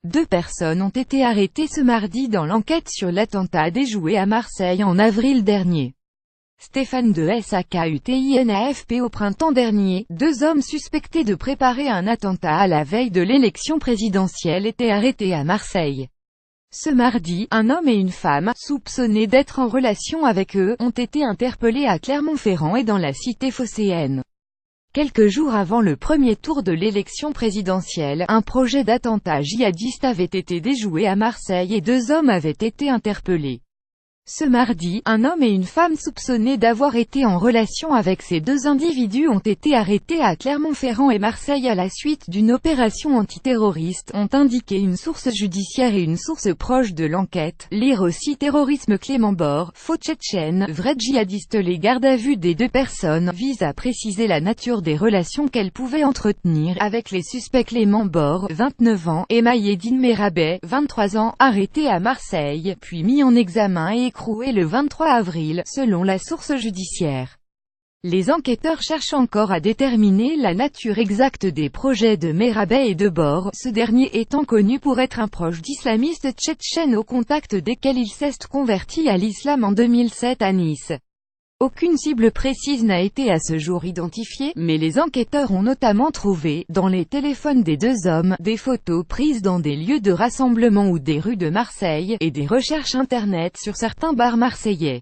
2 personnes ont été arrêtées ce mardi dans l'enquête sur l'attentat déjoué à Marseille en avril dernier. Stéphane de SAKUTINAFP au printemps dernier, 2 hommes suspectés de préparer un attentat à la veille de l'élection présidentielle étaient arrêtés à Marseille. Ce mardi, un homme et une femme, soupçonnés d'être en relation avec eux, ont été interpellés à Clermont-Ferrand et dans la cité phocéenne. Quelques jours avant le premier tour de l'élection présidentielle, un projet d'attentat djihadiste avait été déjoué à Marseille et 2 hommes avaient été interpellés. Ce mardi, un homme et une femme soupçonnés d'avoir été en relation avec ces 2 individus ont été arrêtés à Clermont-Ferrand et Marseille à la suite d'une opération antiterroriste, ont indiqué une source judiciaire et une source proche de l'enquête. Lire aussi terrorisme. Clément Bord, faux tchétchène, vrai djihadiste. Les gardes à vue des 2 personnes visent à préciser la nature des relations qu'elles pouvaient entretenir avec les suspects. Clément Bord, 29 ans, et Maïeddine Merabet, 23 ans, arrêtés à Marseille, puis mis en examen et écroué le 23 avril, selon la source judiciaire. Les enquêteurs cherchent encore à déterminer la nature exacte des projets de Merabet et de Bord, ce dernier étant connu pour être un proche d'islamistes tchétchènes au contact desquels il s'est converti à l'islam en 2007 à Nice. Aucune cible précise n'a été à ce jour identifiée, mais les enquêteurs ont notamment trouvé, dans les téléphones des 2 hommes, des photos prises dans des lieux de rassemblement ou des rues de Marseille, et des recherches internet sur certains bars marseillais.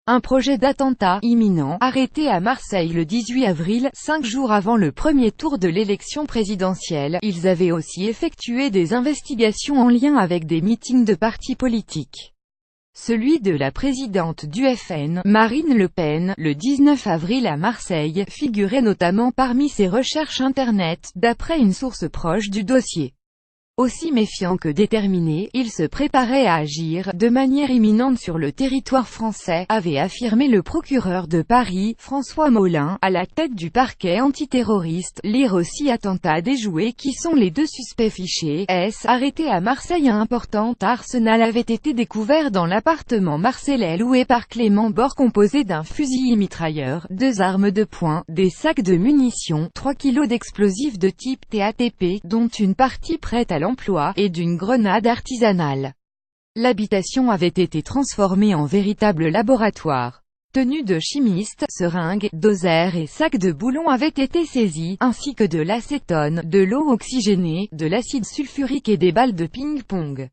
Un projet d'attentat imminent, arrêté à Marseille le 18 avril, 5 jours avant le premier tour de l'élection présidentielle. Ils avaient aussi effectué des investigations en lien avec des meetings de partis politiques. Celui de la présidente du FN, Marine Le Pen, le 19 avril à Marseille, figurait notamment parmi ses recherches internet, d'après une source proche du dossier. Aussi méfiant que déterminé, il se préparait à agir, de manière imminente sur le territoire français, avait affirmé le procureur de Paris, François Molin, à la tête du parquet antiterroriste. Lire aussi attentat déjoué. Qui sont les 2 suspects fichés arrêtés à Marseille? Un important arsenal avait été découvert dans l'appartement marseillais loué par Clément Bord, composé d'un fusil mitrailleur, 2 armes de poing, des sacs de munitions, 3 kilos d'explosifs de type TATP, dont une partie prête à l'emploi, et d'une grenade artisanale. L'habitation avait été transformée en véritable laboratoire. Tenues de chimistes, seringues, dosers et sacs de boulons avaient été saisis, ainsi que de l'acétone, de l'eau oxygénée, de l'acide sulfurique et des balles de ping-pong.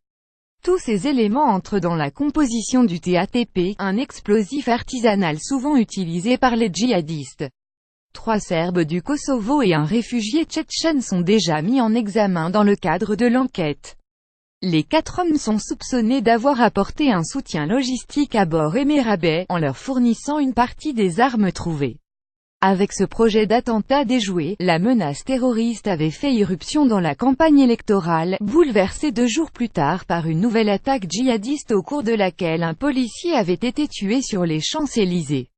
Tous ces éléments entrent dans la composition du TATP, un explosif artisanal souvent utilisé par les djihadistes. 3 Serbes du Kosovo et un réfugié tchétchène sont déjà mis en examen dans le cadre de l'enquête. Les 4 hommes sont soupçonnés d'avoir apporté un soutien logistique à Bord et Merabet, en leur fournissant une partie des armes trouvées. Avec ce projet d'attentat déjoué, la menace terroriste avait fait irruption dans la campagne électorale, bouleversée 2 jours plus tard par une nouvelle attaque djihadiste au cours de laquelle un policier avait été tué sur les Champs-Élysées.